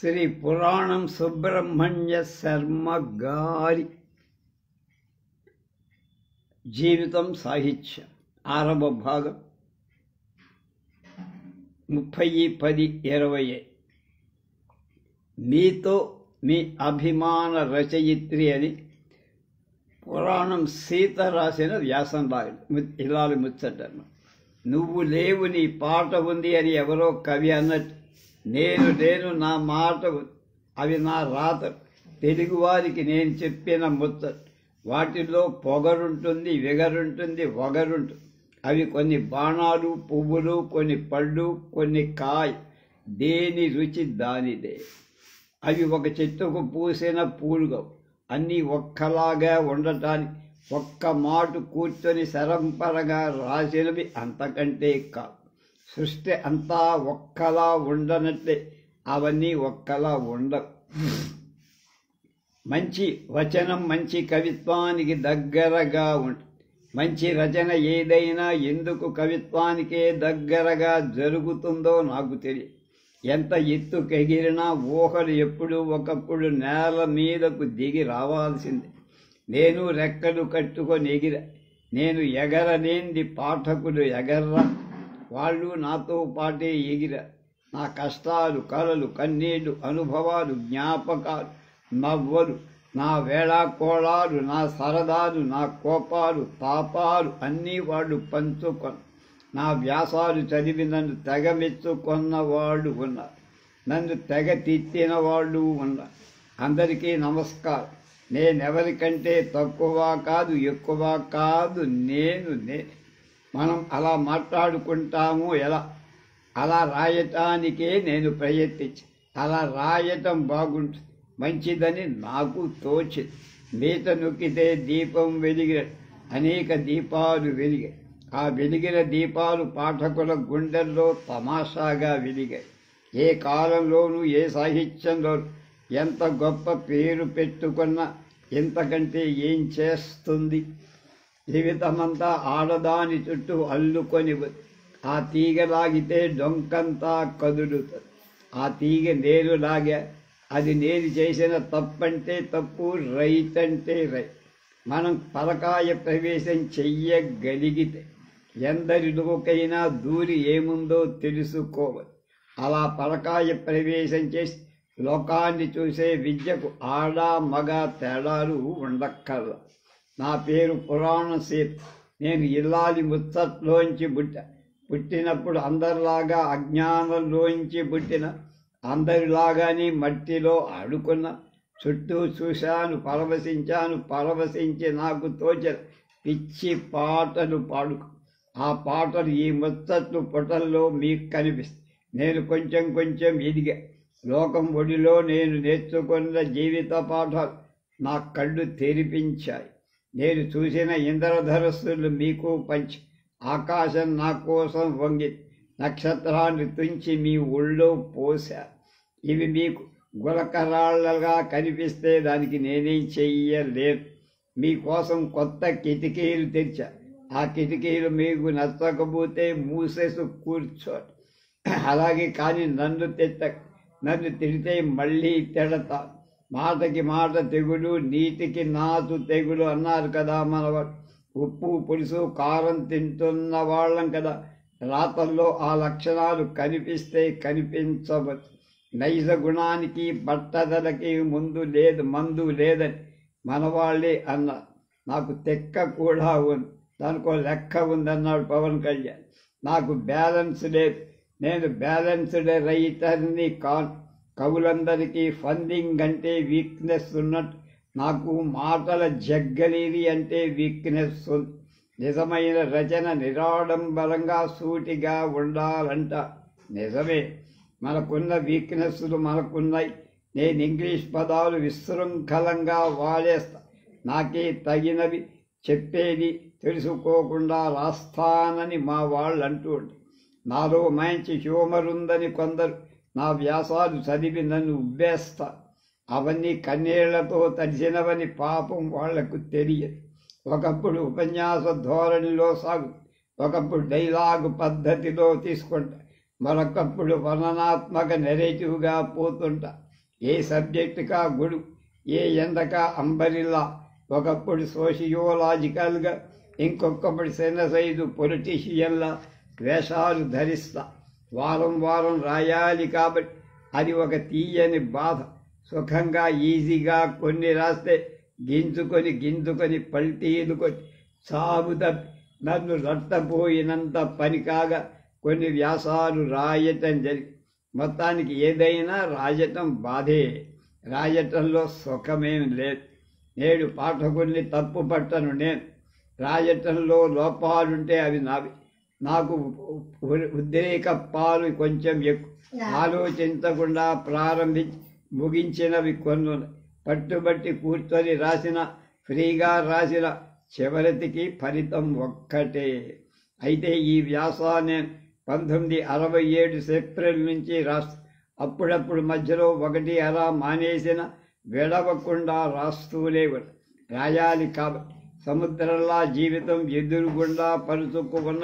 శ్రీ పురాణం సుబ్రహ్మణ్య శర్మ గారి జీవితం సాహిత్యం 6వ భాగం 30-10-20. మీతో మీ అభిమాన రచయిత్రి అని పురాణం సీత రాసిన వ్యాసం ఇలాలి ముచ్చటను. నువ్వు లేవు నీ పాట ఉంది అని ఎవరో కవి అన్నట్టు నేను నా మాట అవి నా రాత తెలుగువారికి నేను చెప్పిన ముచ్చట. వాటిలో పొగరుంటుంది, విగరుంటుంది, వగరుంటుంది. అవి కొన్ని బాణాలు, పువ్వులు, కొన్ని పళ్ళు, కొన్ని కాయ. దేని రుచి దానిదే. అవి ఒక చెట్టుకు పూసిన పూలుగా అన్నీ ఒక్కలాగా ఉండటానికి ఒక్క మాటు కూర్చొని శరంపరగా రాసినవి అంతకంటే కాదు. సృష్టి అంతా ఒక్కలా ఉండనట్లే అవన్నీ ఒక్కలా ఉండవు. మంచి వచనం మంచి కవిత్వానికి దగ్గరగా ఉంటుంది. మంచి రచన ఏదైనా ఎందుకు కవిత్వానికే దగ్గరగా జరుగుతుందో నాకు తెలియదు. ఎంత ఎత్తుకెగిరినా ఊహలు ఎప్పుడు ఒకప్పుడు నేల మీదకు దిగి రావాల్సిందే. నేను రెక్కలు కట్టుకొని ఎగిర. నేను ఎగరలేంది పాఠకులు ఎగర్రా. వాళ్ళు నాతో పాటే ఎగిర. నా కష్టాలు, కలలు, కన్నీళ్లు, అనుభవాలు, జ్ఞాపకాలు, నవ్వలు, నా వేళాకోళాలు, నా సరదాలు, నా కోపాలు, తాపాలు అన్నీ వాళ్ళు పంచుకొని నా వ్యాసాలు చదివి నన్ను తెగ మెచ్చుకున్న వాళ్ళు ఉన్నారు. నన్ను తెగ తిట్టిన వాళ్ళు ఉన్నారు. అందరికీ నమస్కారం. నేనెవరికంటే తక్కువ కాదు, ఎక్కువ కాదు. మనం అలా మాట్లాడుకుంటాము. ఎలా? అలా రాయటానికే నేను ప్రయత్నించి అలా రాయటం బాగుంటుంది, మంచిదని నాకు తోచింది. మీత నొక్కితే దీపం వెలిగిన అనేక దీపాలు వెలిగాయి. ఆ వెలిగిన దీపాలు పాఠకుల గుండెల్లో తమాషాగా వెలిగాయి. ఏ కాలంలోనూ ఏ సాహిత్యంలోనూ ఎంత గొప్ప పేరు పెట్టుకున్నా ఇంతకంటే ఏం చేస్తుంది? జీవితమంతా ఆడదాని చుట్టూ అల్లుకొని ఆ తీగ లాగితే డొంకంతా కదులుతుంది. ఆ తీగ నేరు లాగా అది నేను చేసిన తప్పంటే తప్పు, రైట్ అంటే రైట్. మనం పరకాయ ప్రవేశం చెయ్యగలిగితే ఎందరిలోకైనా దూరి ఏముందో తెలుసుకోవాలి. అలా పరకాయ ప్రవేశం చేసి లోకాన్ని చూసే విద్యకు ఆడ మగ తేడాలు ఉండక్కర్లా. నా పేరు పురాణ సీత. నేను ఇల్లాలి ముచ్చట్లోంచి పుట్టినప్పుడు అందరిలాగా అజ్ఞానంలోంచి పుట్టిన, అందరిలాగానే మట్టిలో ఆడుకున్న. చుట్టూ చూశాను, పరవశించి నాకు తోచిన పిచ్చి పాటలు పాడుకు. ఆ పాటలు ఈ ముచ్చట్లు పుటల్లో మీకు కనిపిస్తాయి. నేను కొంచెం ఎదిగా. లోకం ఒడిలో నేను నేర్చుకున్న జీవిత పాఠాలు నా కళ్ళు తెరిపించాయి. నేను చూసిన ఇంద్రధనస్సులు మీకు పంచి, ఆకాశం నా కోసం వంగి నక్షత్రాన్ని తుంచి మీ ఒళ్ళో పోశారు. ఇవి మీకు గులకరాళ్ళగా కనిపిస్తే దానికి నేనేం చెయ్యలేదు. మీకోసం కొత్త కిటికీలు తెచ్చా. ఆ కిటికీలు మీకు నచ్చకపోతే మూసేసి కూర్చోండి. అలాగే కానీ నన్ను తిడితే మళ్ళీ తిడతా. మాటకి మాట తెగులు, నీటికి నాటు తెగులు అన్నారు కదా మనవాడు. ఉప్పు, పులుసు, కారం తింటున్న వాళ్ళం కదా. రాతల్లో ఆ లక్షణాలు కనిపిస్తే కనిపించవచ్చు. నైజ గుణానికి పట్టదలకి మందు లేదని మనవాళ్ళే అన్నారు. నాకు తెక్క కూడా ఉంది, దానికో లెక్క ఉందన్నాడు పవన్ కళ్యాణ్. నాకు బ్యాలెన్స్ లేదు. నేను బ్యాలెన్స్డ్ రైటర్ని కాను. కవులందరికీ ఫండింగ్ అంటే వీక్నెస్ ఉన్నట్టు నాకు మాటల జగ్గలేవి అంటే వీక్నెస్ ఉంది. నిజమైన రచన నిరాడంబరంగా సూటిగా ఉండాలంట. నిజమే, మనకున్న వీక్నెస్లు మనకున్నాయి. నేను ఇంగ్లీష్ పదాలు విశృంఖలంగా వాడేస్తా. నాకే తగినవి చెప్పేది తెలుసుకోకుండా రాస్తానని మా వాళ్ళు అంటూ ఉంటారు. నాలో మంచి హ్యూమర్ ఉందని కొందరు నా వ్యాసాలు చదివి నన్ను ఉబ్బేస్తా. అవన్నీ కన్నీళ్లతో తడిసినవని పాపం వాళ్లకు తెలియదు. ఒకప్పుడు ఉపన్యాస ధోరణిలో సాగు, ఒకప్పుడు డైలాగు పద్ధతిలో తీసుకుంటా, మరొకప్పుడు వర్ణనాత్మక నెరేటివ్గా పోతుంటా. ఏ సబ్జెక్టుకా గుడు, ఏ ఎండకా అంబరిల్లా. ఒకప్పుడు సోషియోలాజికల్గా, ఇంకొకప్పుడు సెనసైజు పొలిటీషియన్ల వేషాలు ధరిస్తా. వారం వారం రాయాలి కాబట్టి అది ఒక తీయని బాధ. సుఖంగా ఈజీగా కొన్ని రాస్తే గింజుకొని పల్టీలు కొట్టి సాగు తప్పి నన్ను రట్టపోయినంత పని కాగా కొన్ని వ్యాసాలు రాయటం జరిగి, మొత్తానికి ఏదైనా రాయటం బాధే, రాయటంలో సుఖమేం లేదు. నేడు పాఠకుల్ని తప్పు పట్టను నేను. రాయటంలో లోపాలుంటే అవి నావి. నాకు ఉద్రేక పాలు కొంచెం ఎక్కువ. ఆలోచించకుండా ప్రారంభించి ముగించినవి కొన్ని. పట్టుబట్టి కూర్చొని రాసిన, ఫ్రీగా రాసిన చివరికి ఫలితం ఒక్కటే. అయితే ఈ వ్యాసాన్ని 1967 ఏప్రిల్ నుంచి రాస్తూ, అప్పుడప్పుడు మధ్యలో ఒకటి అలా మానేసిన విడవకుండా రాస్తూనే రాయాలి కాబట్టి. సముద్రంలా జీవితం ఎదురుగుండా పరుచుకు ఉన్న,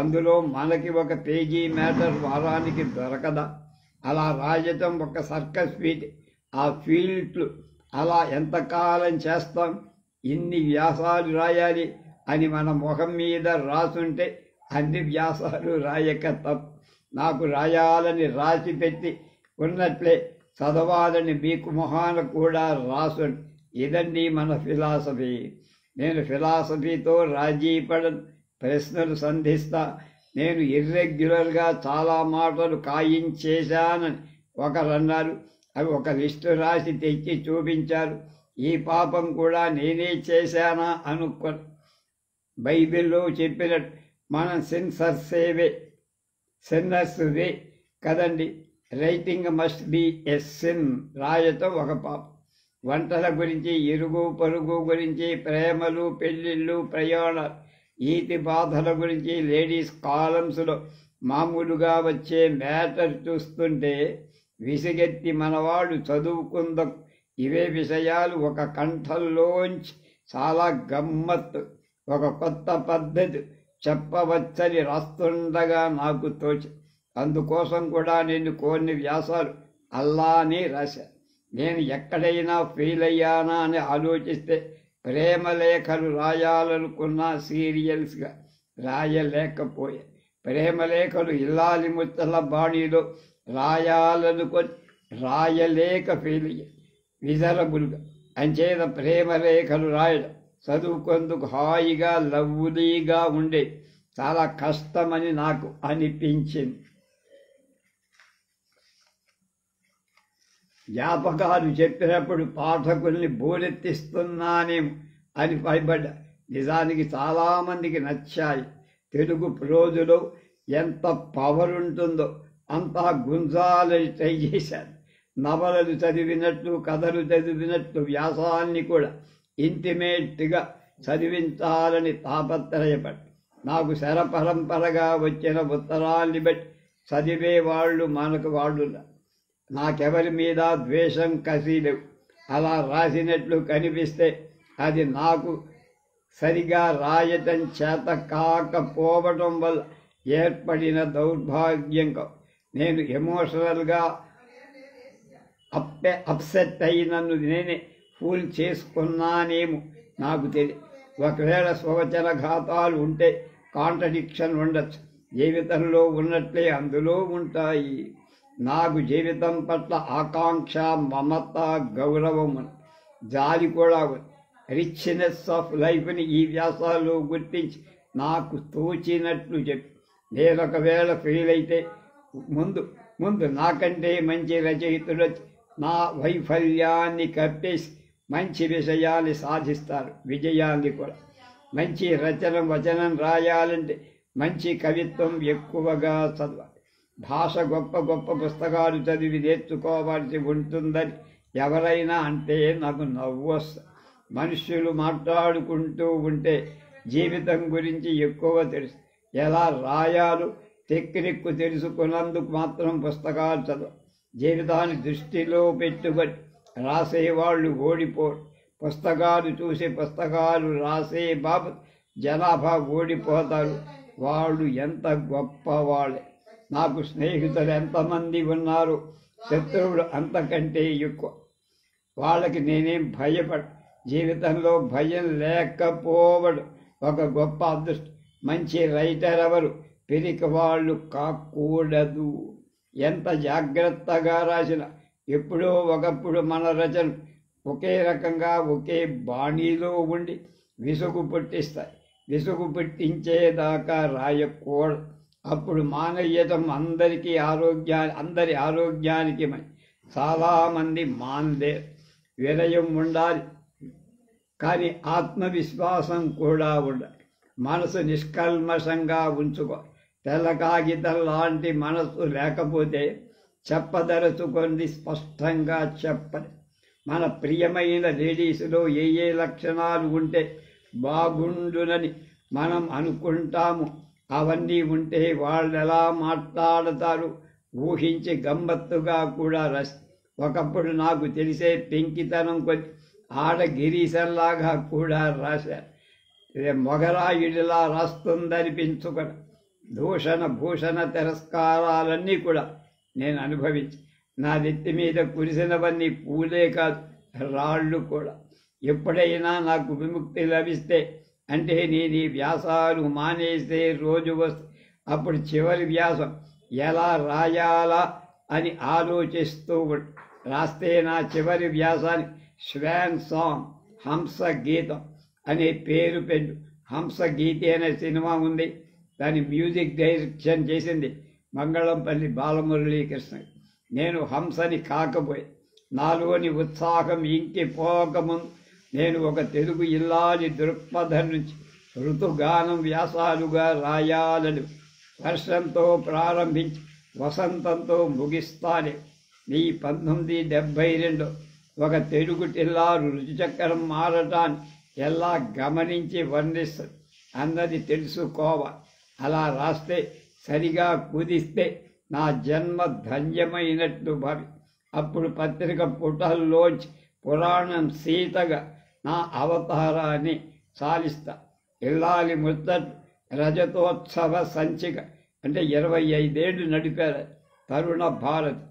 అందులో మనకి ఒక పేజీ మ్యాటర్ వారానికి దొరకదా? అలా రాయటం ఒక సర్కస్ ఫీట్. ఆ ఫీల్డ్లు అలా ఎంతకాలం చేస్తాం? ఇన్ని వ్యాసాలు రాయాలి అని మన మొహం మీద రాసుంటే అన్ని వ్యాసాలు రాయక తప్పు. నాకు రాయాలని రాసి పెట్టి ఉన్నట్లే చదవాలని మీకు మొహాన కూడా రాసు. ఇదండి మన ఫిలాసఫీ. నేను ఫిలాసఫీతో రాజీ పడను, ప్రశ్నలు సంధిస్తా. నేను ఇర్రెగ్యులర్గా చాలా మాటలు కాయించేశానని ఒకరన్నారు. అవి ఒక లిస్టు రాసి తెచ్చి చూపించారు. ఈ పాపం కూడా నేనే చేశానా అనుకో. బైబిల్లో చెప్పినట్టు మనం సిన్నర్స్ వే కదండి. Writing must be a sin. రాయటం ఒక పాపం. వంటల గురించి, ఇరుగు పొరుగు గురించి, ప్రేమలు, పెళ్ళిళ్ళు, ప్రయాణాలు, ఈతి బాధల గురించి లేడీస్ కాలమ్స్లో మామూలుగా వచ్చే మ్యాటర్ చూస్తుంటే విసిగెత్తి మనవాడు చదువుకుందాం. ఇవే విషయాలు ఒక కంఠంలోంచి చాలా గమ్మత్తు, ఒక కొత్త పద్ధతి చెప్పవచ్చని రాస్తుండగా నాకు తోచి. అందుకోసం కూడా నేను కొన్ని వ్యాసాలు అల్లానే రాశాను. నేను ఎక్కడైనా ఫెయిల్ అయ్యానా అని ఆలోచిస్తే ప్రేమలేఖలు రాయాలనుకున్నా సీరియల్స్గా రాయలేకపోయా. ప్రేమలేఖలు ఇల్లాలి ముచ్చల బాణీలో రాయాలనుకొని రాయలేక ఫెయిల్ అయ్యా విజరబుల్గా. అంచేత ప్రేమలేఖలు రాయడం చదువుకొందుకు హాయిగా లవ్లీగా ఉండే చాలా కష్టమని నాకు అనిపించింది. జ్ఞాపకాలు చెప్పినప్పుడు పాఠకుల్ని బోరెత్తిస్తున్నానేమో అని భయపడ్డా. నిజానికి చాలామందికి నచ్చాయి. తెలుగు ప్రోజులో ఎంత పవర్ ఉంటుందో అంతా గుంజాలని ట్రై చేశాను. నవలలు చదివినట్లు, కథలు చదివినట్లు వ్యాసాన్ని కూడా ఇంటిమేట్గా చదివించాలని తాపత్రయపడి, నాకు శరపరంపరగా వచ్చిన ఉత్తరాల్ని బట్టి చదివేవాళ్ళు మనకు వాళ్ళు. నాకెవరి మీద ద్వేషం, కసి లేవు. అలా రాసినట్లు కనిపిస్తే అది నాకు సరిగా రాయటం చేత కాకపోవటం వల్ల ఏర్పడిన దౌర్భాగ్యం. నేను ఎమోషనల్గా అప్సెట్ అయి నన్ను నేనే ఫూల్ చేసుకున్నానేమో నాకు తెలియదు. ఒకవేళ స్వవచన ఘాతాలు ఉంటే కాంట్రడిక్షన్ ఉండొచ్చు. జీవితంలో ఉన్నట్లే అందులో ఉంటాయి. నాకు జీవితం పట్ల ఆకాంక్ష, మమత, గౌరవం, జాలి కూడా ఉంది. రిచ్నెస్ ఆఫ్ లైఫ్ని ఈ వ్యాసాల్లో గుర్తించి నాకు తోచినట్లు చెప్పి, నేను ఒకవేళ ఫెయిల్ అయితే ముందు నాకంటే మంచి రచయితులు నా వైఫల్యాన్ని కప్పేసి మంచి విషయాన్ని సాధిస్తారు, విజయాన్ని కూడా. మంచి వచనం రాయాలంటే మంచి కవిత్వం ఎక్కువగా చదవాలి. భాష గొప్ప పుస్తకాలు చదివి నేర్చుకోవాల్సి ఉంటుందని ఎవరైనా అంటే నాకు నవ్వు వస్తుంది. మనుష్యులు మాట్లాడుకుంటూ ఉంటే జీవితం గురించి ఎక్కువ తెలుసు. ఎలా రాయాలో టెక్నిక్ తెలుసుకున్నందుకు మాత్రం పుస్తకాలు చదవ. జీవితాన్ని దృష్టిలో పెట్టుబడి రాసేవాళ్ళు ఓడిపోరు. పుస్తకాలు చూసి పుస్తకాలు రాసే బాబు జనాభా ఓడిపోతారు. వాళ్ళు ఎంత గొప్పవాళ్ళే. నాకు స్నేహితులు ఎంతమంది ఉన్నారు శత్రువుడు అంతకంటే ఎక్కువ. వాళ్ళకి నేనేం భయపడు. జీవితంలో భయం లేకపోవడు ఒక గొప్ప అదృష్టం. మంచి రైటర్ ఎవరు? పిరికి వాళ్ళు కాకూడదు. ఎంత జాగ్రత్తగా రాసిన ఎప్పుడో ఒకప్పుడు మన రచన ఒకే రకంగా ఒకే బాణీలో ఉండి విసుగు పుట్టిస్తాయి. విసుగు పుట్టించేదాకా రాయకూడదు. అప్పుడు మానవీయతం అందరి ఆరోగ్యానికి చాలామంది మానలేరు. వినయం ఉండాలి, కానీ ఆత్మవిశ్వాసం కూడా ఉండాలి. మనసు నిష్కల్మషంగా ఉంచుకో. తెల్ల కాగితం లాంటి మనసు లేకపోతే చెప్పదలుచుకొని స్పష్టంగా చెప్పని. మన ప్రియమైన లేడీస్లో ఏ లక్షణాలు ఉంటే బాగుండునని మనం అనుకుంటాము, అవన్నీ ఉంటే వాళ్ళు ఎలా మాట్లాడతారు ఊహించి గమ్మత్తుగా కూడా రాసి. ఒకప్పుడు నాకు తెలిసే పెంకితనం కొద్ది ఆడ గిరీశంలాగా కూడా రాశారు. మొగరాయుడిలా రాస్తుందనిపించుకొని దూషణ భూషణ తిరస్కారాలన్నీ కూడా నేను అనుభవించి నా నెత్తి మీద కురిసినవన్నీ పూలే కాదు, రాళ్ళు కూడా. ఎప్పుడైనా నాకు విముక్తి లభిస్తే, అంటే నేను ఈ వ్యాసాలు మానేసే రోజు వస్తే, అప్పుడు చివరి వ్యాసం ఎలా రాయాలా అని ఆలోచిస్తూ రాస్తే నా చివరి వ్యాసాన్ని స్వాన్ సాంగ్, హంస గీతం అనే పేరు పెట్టు. హంస గీతి అనే సినిమా ఉంది, దాని మ్యూజిక్ డైరెక్షన్ చేసింది మంగళంపల్లి బాలమురళీకృష్ణ. నేను హంసని కాకపోయి నాలోని ఉత్సాహం ఇంకిపోకముందు నేను ఒక తెలుగు ఇల్లాలి దృక్పథం నుంచి ఋతుగానం వ్యాసాలుగా రాయాలని వర్షంతో ప్రారంభించి వసంతంతో ముగిస్తానే. ఈ 1972 ఒక తెలుగు టిల్లారు రుచిచక్రం మారటాన్ని ఎలా గమనించి వర్ణిస్తుంది అన్నది తెలుసుకోవాలి. అలా రాస్తే, సరిగా కుదిస్తే నా జన్మ ధన్యమైనట్లు భావి. అప్పుడు పత్రిక పుటల్లోంచి పురాణం సీతగా నా అవతారాన్ని సాలిస్తా. ఇల్లాలి ముచ్చట్లు రజతోత్సవ సంచిక అంటే 25 ఏళ్ళు నడిపారు తరుణ భారత్.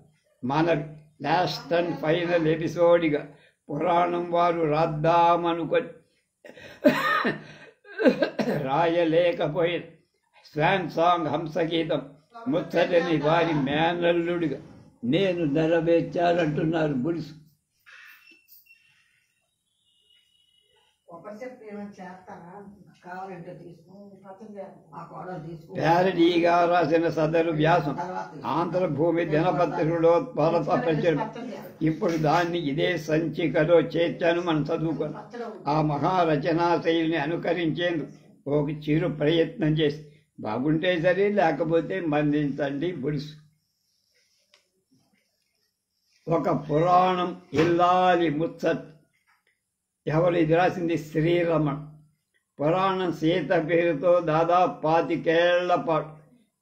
మనవి లాస్ట్ అండ్ ఫైనల్ ఎపిసోడ్గా పురాణం వారు రాద్దామనుకొని రాయలేకపోయిన స్వాన్ సాంగ్ హంసగీతం ముచ్చటని వారి మేనల్లుడిగా నేను నెరవేర్చాలంటున్నారు బులుసు. ప్యారడీగా రాసిన సదరు వ్యాసం ఆంధ్రభూమి దినపత్రికలో త్వరత ప్రచురం. ఇప్పుడు దాన్ని ఇదే సంచికలో చేర్చాను. మనం చదువుకున్నాం. ఆ మహారచనా శైలిని అనుకరించేందుకు ఒక చిరు ప్రయత్నం చేసి బాగుంటే సరే, లేకపోతే మందించండి బులుసు. ఒక పురాణం ఇల్లాలి ముచ్చట్. ఎవరు ఇది రాసింది? శ్రీరమణ. పురాణం సీత పేరుతో దాదాపు 25 ఏళ్ల పాటు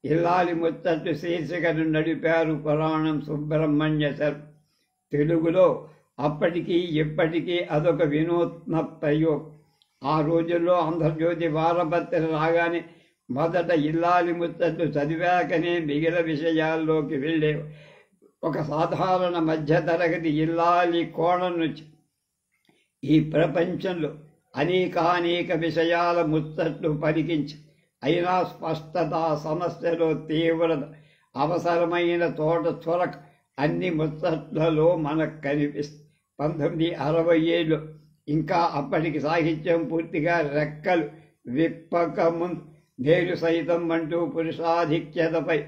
ఇల్లాలి ముచ్చట్టు శీర్షికను నడిపారు పురాణం సుబ్రహ్మణ్య శర్మ. తెలుగులో అప్పటికీ ఇప్పటికీ అదొక వినూత్న ప్రయోగం. ఆ రోజుల్లో ఆంధ్రజ్యోతి వారపత్రిక రాగానే మొదట ఇల్లాలి ముచ్చట్లు చదివాకనే మిగిలిన విషయాల్లోకి వెళ్ళేవి. ఒక సాధారణ మధ్యతరగతి ఇల్లాలి కోణం నుంచి ఈ ప్రపంచంలో అనేక విషయాల ముచ్చట్లు పలికించి, అయినా స్పష్టత, సమస్యలో తీవ్రత, అవసరమైన చోట చొరక అన్ని ముచ్చట్లలో మనకు కనిపిస్తుంది. 1960 ఇంకా అప్పటికి సాహిత్యం పూర్తిగా రెక్కలు విప్పకముందు నేను సైతం అంటూ పురుషాధిక్యతపై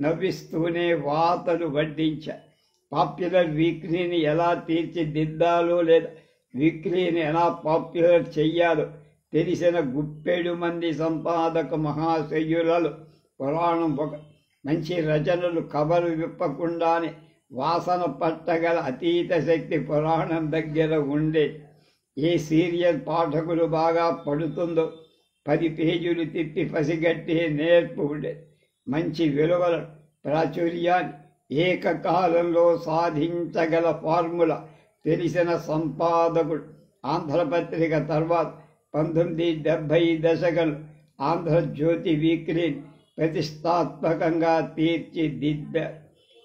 నవ్విస్తూనే వాతలు వడ్డించారు. పాపులర్ వీక్లీని ఎలా తీర్చిదిద్దాలో లేదా వీక్లీని ఎలా పాపులర్ చెయ్యాలో తెలిసిన గుప్పెడు మంది సంపాదక మహాశయులలో పురాణం ఒక. మంచి రచనలు కబరు విప్పకుండానే వాసన పట్టగల అతీత శక్తి పురాణం దగ్గర ఉండే. ఏ సీరియల్ పాఠకులు బాగా పడుతుందో 10 పేజీలు తిప్పి పసిగట్టే నేర్పు ఉండేది. మంచి విలువల ప్రాచుర్యాన్ని ఏకకాలంలో సాధించగల ఫార్ములా తెలిసిన సంపాదకుడు. ఆంధ్రపత్రిక తర్వాత 1970 దశకంలో ఆంధ్రజ్యోతి వీక్లీని ప్రతిష్టాత్మకంగా తీర్చిదిద్దారు.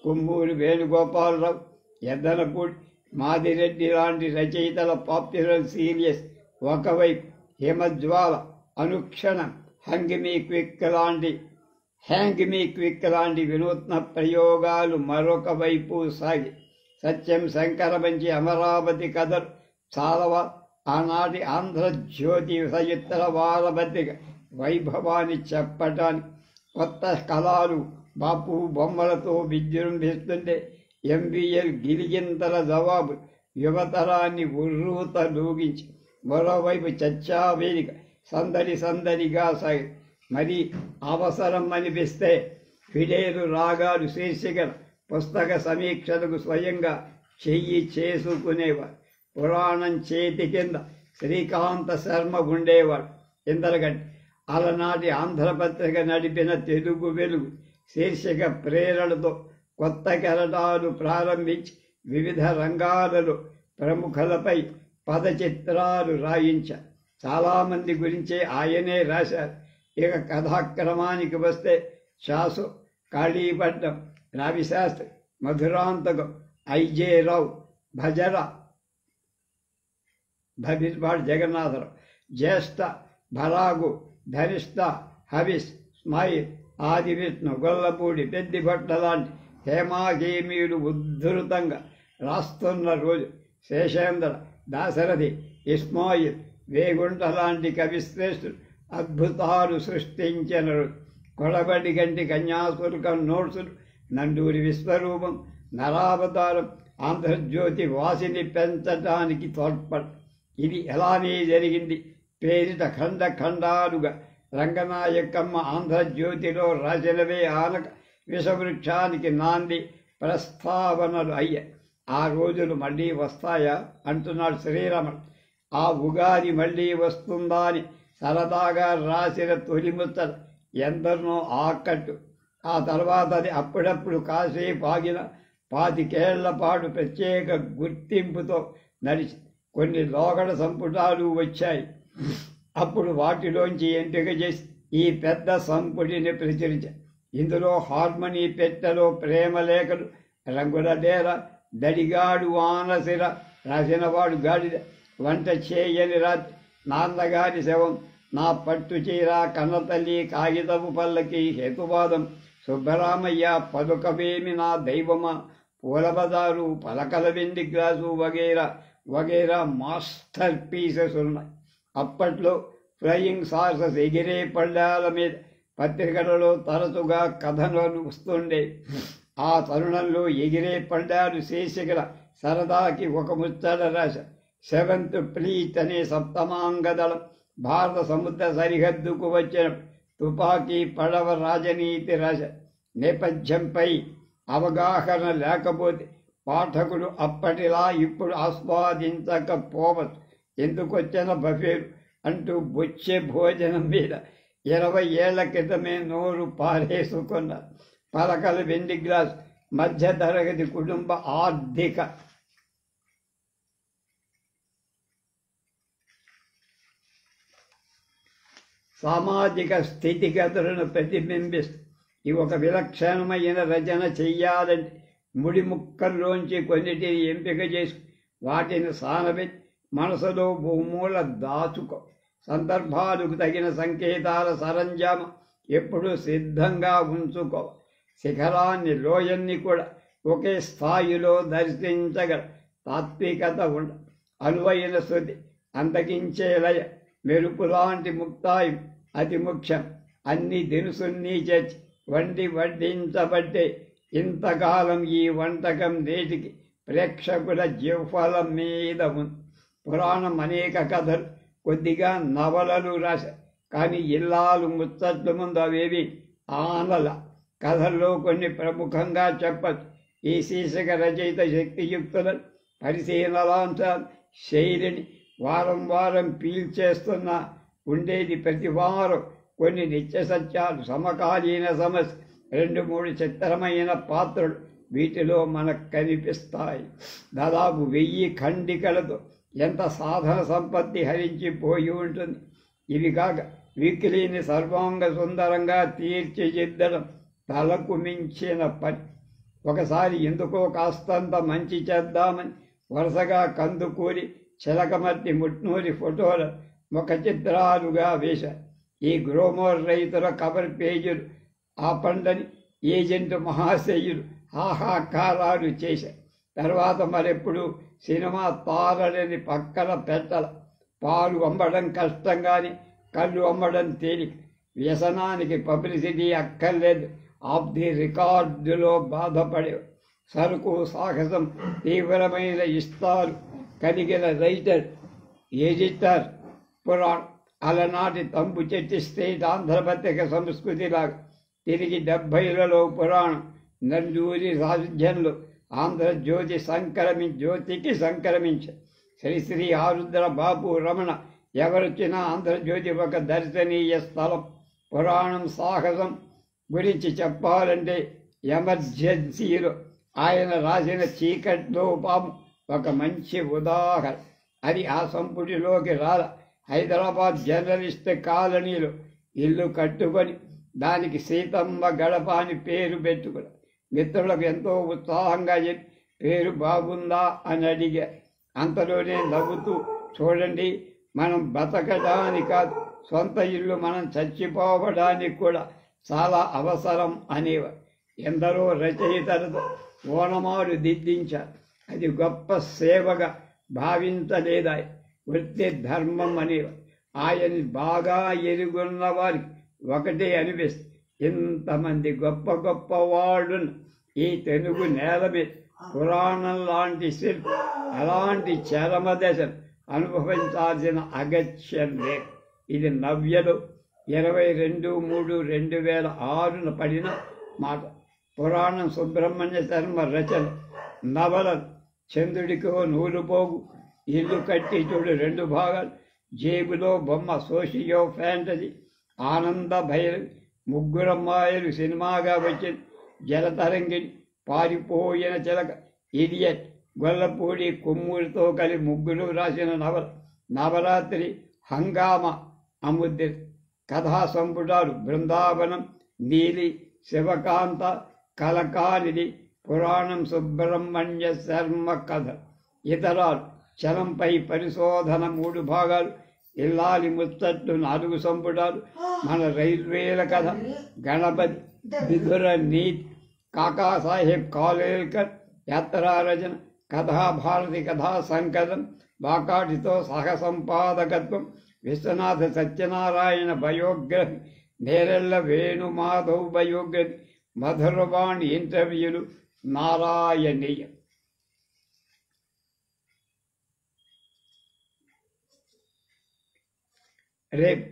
కుమ్మూరి వేణుగోపాలరావు, ఎద్దనపూడి మాదిరెడ్డి లాంటి రచయితల పాపులర్ సీరియస్ ఒకవైపు, హిమజ్వాల, అనుక్షణం, హ్యాంగ్ మీ క్విక్ లాంటి వినూత్న ప్రయోగాలు మరొక వైపు సాగి, సత్యం శంకరమంచి అమరావతి కథలు చాలవ ఆనాటి ఆంధ్రజ్యోతి సచిత్ర వారపత్రిక వైభవాన్ని చెప్పటానికి కొత్త కళలు బాపు బొమ్మలతో విజృంభిస్తుంటే ఎంబీఎల్ గిలిగింతల జవాబు యువతరాన్ని ఉర్రూత లూగించి మరోవైపు చర్చా వేదిక సందడిగా సాగి, మరి అవసరం అనిపిస్తే ఫిడేలు రాగాలు శీర్షికల పుస్తక సమీక్షలకు స్వయంగా చెయ్యి చేసుకునేవాడు. పురాణం చేతి కింద శ్రీకాంత శర్మ ఉండేవాడు. ఇందరగంటి అలనాటి ఆంధ్రపత్రిక నడిపిన తెలుగు వెలుగు శీర్షిక ప్రేరణతో కొత్త కెరటాలు ప్రారంభించి వివిధ రంగాలలో ప్రముఖులపై పదచిత్రాలు రాయించారు. చాలామంది గురించే ఆయనే రాశారు. ఇక కథాక్రమానికి వస్తే శాసు, కాళీపట్నం, రావిశాస్త్రి, మధురాంతకం, ఐజే రావు, భజర, భవిష్వాడు జగన్నాథరావు, జ్యేష్ఠ, భరాగు, ధనిష్ట, హవిస్, స్మైల్, ఆదివిష్ణు, గొల్లపూడి, పెద్దిభట్ల లాంటి హేమాహేమీలు ఉద్ధృతంగా రాస్తున్న రోజు శేషేంద్ర, దాశరథి, ఇస్మాయిల్, వేగుంట లాంటి కవిశ్రేష్ఠులు అద్భుతాలు సృష్టించిన రోజు. కొడబడి గంటి కన్యాశుల్కం నోట్సులు, నండూరి విశ్వరూపం, నరావతారం, ఆంధ్రజ్యోతి వాసిని పెంచటానికి తోడ్పడ. ఇది ఎలానే జరిగింది పేరిట ఖండాలుగా రంగనాయకమ్మ ఆంధ్రజ్యోతిలో రాసినవే ఆనక విషవృక్షానికి నాంది ప్రస్తావనలు అయ్యాయి. ఆ రోజులు మళ్ళీ వస్తాయా అంటున్నాడు శ్రీరమణ. ఆ ఉగాది మళ్ళీ వస్తుందా అని సరదాగా రాసిన తొలిముచ్చట ఎందరినో ఆకట్టు. ఆ తర్వాత అది అప్పుడప్పుడు కాసేపు ఆగిన 25 పాటు ప్రత్యేక గుర్తింపుతో నడిచి కొన్ని లోగడ సంపుటాలు వచ్చాయి. అప్పుడు వాటిలోంచి ఎంపిక చేసి ఈ పెద్ద సంపుటిని ప్రచురించారు. ఇందులో హార్మనీ పెట్టెలో ప్రేమలేఖలు, రంగుల డేర, దడిగాడు వానసిర, రాసినవాడు గాడిద, వంట చేయని రాత్రి, నాన్నగారి శవం, నా పట్టు చీర, కన్నతల్లి, కాగితపు పల్లకి, హేతువాదం, సుబ్బరామయ్య, పలుకవేమి నా దైవమా, పూలబజారు, పలకల వెండి గ్లాసు వగైరా మాస్టర్ పీసెస్ ఉన్నాయి. అప్పట్లో ఫ్లయింగ్ సార్సెస్, ఎగిరే పళ్ళాల మీద పత్రికలలో తరచుగా కథనాలు వస్తుండే. ఆ తరుణంలో ఎగిరే పళ్ళాలు శీర్షికల సరదాకి ఒక ముచ్చట రాశారు. 7th ఫ్లీట్ అనే సప్తమాంగదళం భారత సముద్ర సరిహద్దుకు వచ్చిన తుపాకీ పడవ రాజనీతి రాశారు. నేపథ్యంపై అవగాహన లేకపోతే పాఠకులు అప్పటిలా ఇప్పుడు ఆస్వాదించకపోవచ్చు. ఎందుకొచ్చిన బఫేలు అంటూ బొచ్చే భోజనం మీద 20 ఏళ్ల క్రితమే నోరు పారేసుకున్నారు. పలకల వెండి గ్లాస్ మధ్యతరగతి కుటుంబ ఆర్థిక సామాజిక స్థితిగతులను ప్రతిబింబిస్తూ ఈ ఒక విలక్షణమైన రచన చెయ్యాలంటే ముడి ముక్కల్లోంచి కొన్నిటిని ఎంపిక చేసి వాటిని సానబెట్టి మనసులో భూమూల దాచుకో. సందర్భాలకు తగిన సంకేతాల సరంజామం ఎప్పుడూ సిద్ధంగా ఉంచుకో. శిఖరాన్ని, లోయన్ని కూడా ఒకే స్థాయిలో దర్శించగల తాత్వికత ఉండ. అనువైన శృతి, అంతకించే లయ, మెరుపులాంటి ముక్తాయి అతి ముఖ్యం. అన్ని దినుసుల్ని చేర్చి వడ్డించబట్టే ఇంతకాలం ఈ వంటకం నేటికి ప్రేక్షకుల జిహ్వల మీద ఉంది. పురాణం అనేక కథలు, కొద్దిగా నవలలు రాశారు. కానీ ఇల్లాలు ముచ్చట్ల ముందు అవేవి ఆనల. కథల్లో కొన్ని ప్రముఖంగా చెప్పచ్చు. ఈ శీర్షిక రచయిత శక్తియుక్తులను, పరిశీలనాంశాలు, శైలిని వారం పీల్చేస్తున్న ఉండేది ప్రతి వారం కొన్ని నిత్య సత్యాలు, సమకాలీన సమస్య, 2-3 చిత్రమైన పాత్రలు వీటిలో మనకు కనిపిస్తాయి. దాదాపు 1000 ఖండికలతో ఎంత సాధన సంపత్తి హరించిపోయి ఉంటుంది. ఇవి కాక వీక్లీని సర్వాంగ సుందరంగా తీర్చిదిద్దడం తలకు మించిన పని. ఒకసారి ఎందుకో కాస్తంత మంచి చేద్దామని వరుసగా కందుకూరి, చిలకమర్తి, ముట్నూరి ఫోటోల ముఖ చిత్రాలుగా వేశారు. ఈ గ్రోమోర్ రైతుల కవర్ పేజీలు ఆ పండని ఏజెంట్ మహాశయులు ఆహాకారాలు చేశారు. తర్వాత మరెప్పుడు సినిమా తారలని పక్కన పెట్టల. పాలు అమ్మడం కష్టం కానీ కళ్ళు అమ్మడం తేలిక. వ్యసనానికి పబ్లిసిటీ అక్కర్లేదు. ఆఫ్ ది రికార్డులో బాధపడే సరుకు సాహసం తీవ్రమైన ఇష్టాలు కలిగిన రైటర్, ఎడిటర్ పురాణం. అలనాటి తంబు చెట్టి స్టేట్ ఆంధ్రపత్రిక సంస్కృతిలాగా తిరిగి 70లలో పురాణం, నందూరి సాహిత్యంలో ఆంధ్రజ్యోతికి సంక్రమించారు. శ్రీ ఆరుద్ర బాబు రమణ ఎవరొచ్చినా ఆంధ్రజ్యోతి ఒక దర్శనీయ స్థలం. పురాణం సాహసం గురించి చెప్పాలంటే ఎమర్జెన్సీలో ఆయన రాసిన చీకట్లో పాము ఒక మంచి ఉదాహరణ. అది ఆ సంపుటిలోకి రాల. హైదరాబాద్ జర్నలిస్ట్ కాలనీలో ఇల్లు కట్టుకొని దానికి సీతమ్మ గడప అని పేరు పెట్టుకుని మిత్రులకు ఎంతో ఉత్సాహంగా చెప్పి పేరు బాగుందా అని అడిగా. అంతలోనే నవ్వుతూ, చూడండి, మనం బతకడానికి కాదు, సొంత ఇల్లు మనం చచ్చిపోవడానికి కూడా చాలా అవసరం అనేవారు. ఎందరో రచయితలతో ఓనమాలు దిద్దించారు. అది గొప్ప సేవగా భావించలేదా? వృత్తి ధర్మం అనేవారు. ఆయన్ని బాగా ఎరుగున్న వారికి ఒకటే అనిపిస్తుంది, ఇంతమంది గొప్ప గొప్ప వాళ్ళను ఈ తెలుగు నేల మీద పురాణం లాంటి శిల్పి అలాంటి చరమ దశను అనుభవించాల్సిన అగత్యం లేదు. ఇది నవ్యలు 22/3/2006 పడిన మాట. పురాణం సుబ్రహ్మణ్య శర్మ రచన. నవలలు చంద్రుడికో నూలుపోగు, ఇల్లు కట్టి చూడు 2 భాగాలు, జేబులో బొమ్మ సోషియో ఫ్యాంటసీ, ఆనంద భైరవి, ముగ్గురమ్మాయిలు సినిమాగా వచ్చింది, జలతరంగిణి, పారిపోయిన చిలక, ఇడియట్, గొల్లపూడి కొమ్మూరితో కలిసి ముగ్గురు రాసిన నవల, నవరాత్రి, హంగామా, అముద్ర, కథా సంపుటాలు, బృందావనం, నీలి, శివకాంత, కలకానిది, పురాణం సుబ్రహ్మణ్య శర్మ కథ. ఇతరాలు చలంపై పరిశోధన 3 భాగాలు, ఇల్లాలి ముచ్చట్లు 4 సంపుటాలు, మన రైల్వేల కథ, గణపతి, విదుర నీతి, కాకాసాహెబ్ కాలేల్కర్ యాత్రారచన, కథాభారతి కథా సంకలనం, వాకాటితో సహసంపాదకత్వం, విశ్వనాథ సత్యనారాయణ బయోగ్రఫీ, నేరెళ్ల వేణుమాధవ్ బయోగ్రఫీ, మధురవాణి ఇంటర్వ్యూలు, నారాయణీయం. రేపు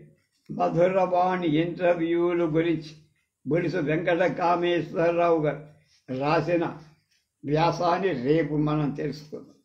మధురవాణి ఇంటర్వ్యూలు గురించి బుడిసు వెంకట కామేశ్వరరావు గారు రాసిన వ్యాసాన్ని రేపు మనం తెలుసుకుందాం.